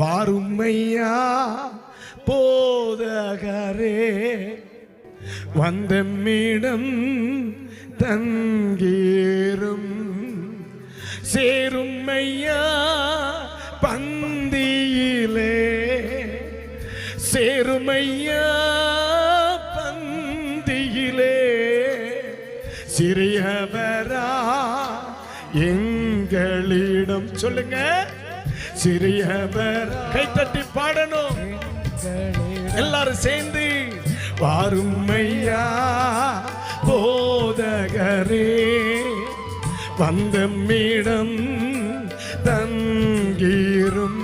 வாருமையா போதகரே, வந்தம்மிடம் தங்கீரும், சேருமையா பந்தியிலே, சேருமையா பந்தியிலே, சிறியவரா எங்களிடம். சொல்லுங்க, சிறியவர். கைத்தட்டி பாடணும் எல்லாரும் சேர்ந்து. வாருமையா போதகரே, வந்தம்மிடம் தங்கீரும்,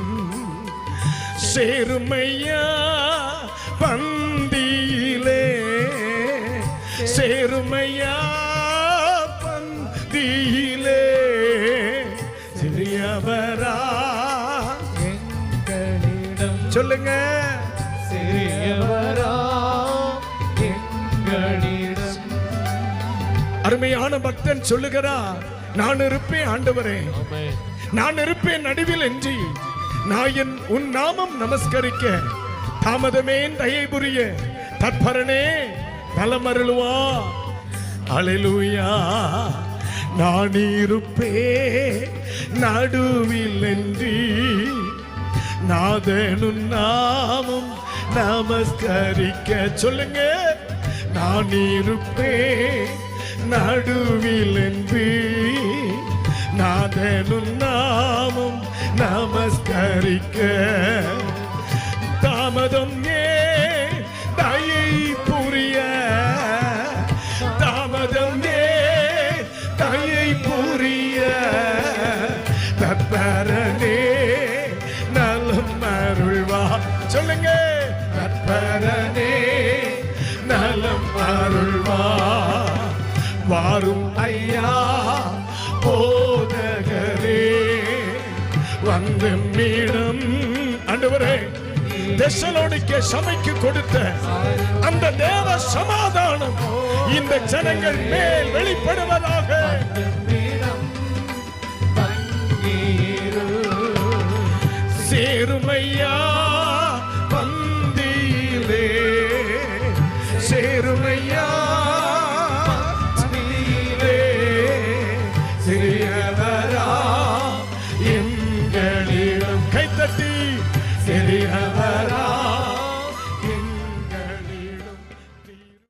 சேருமையா பந்தியிலே, சேருமையா பந்தியிலே, சிறியவரா எங்களிடம். சொல்லுங்க, சிறியவரா எங்களிடம். அருமையான பக்தன் சொல்லுகிறார், நான் இருப்பேன் ஆண்டவரே, நான் இருப்பேன் நடுவில் என்று. நான் உன் நாமம் நமஸ்கரிக்க தாமதமேன் தயை புரிய, தற்பரனே நலமருளுவா. அல்லேலூயா. நான் இருப்பேன் நடுவில் என்று, நாதனுன் நாமம் நமஸ்கரிக்க. சொல்லுங்க, நான் இருப்பேன் நடுவில் என்று, நாதனுன் நாமம் நமஸ்கரிக்க. தாமதம் ஏன் தயை புரிய, தாமதம் ஏன் தயை புரிய, தற்பரனே நலம் அருள்வா. சொல்லுங்க, தற்பரனே நலம் அருள்வா. வாரும் ஐயா போதகரே, வந்தம்மிடம். ஆண்டவரே, தெசலோனிக்கே சபைக்கு கொடுத்த அந்த தேவ சமாதானம் இந்த ஜனங்கள் மேல் வெளிப்படுவதாக.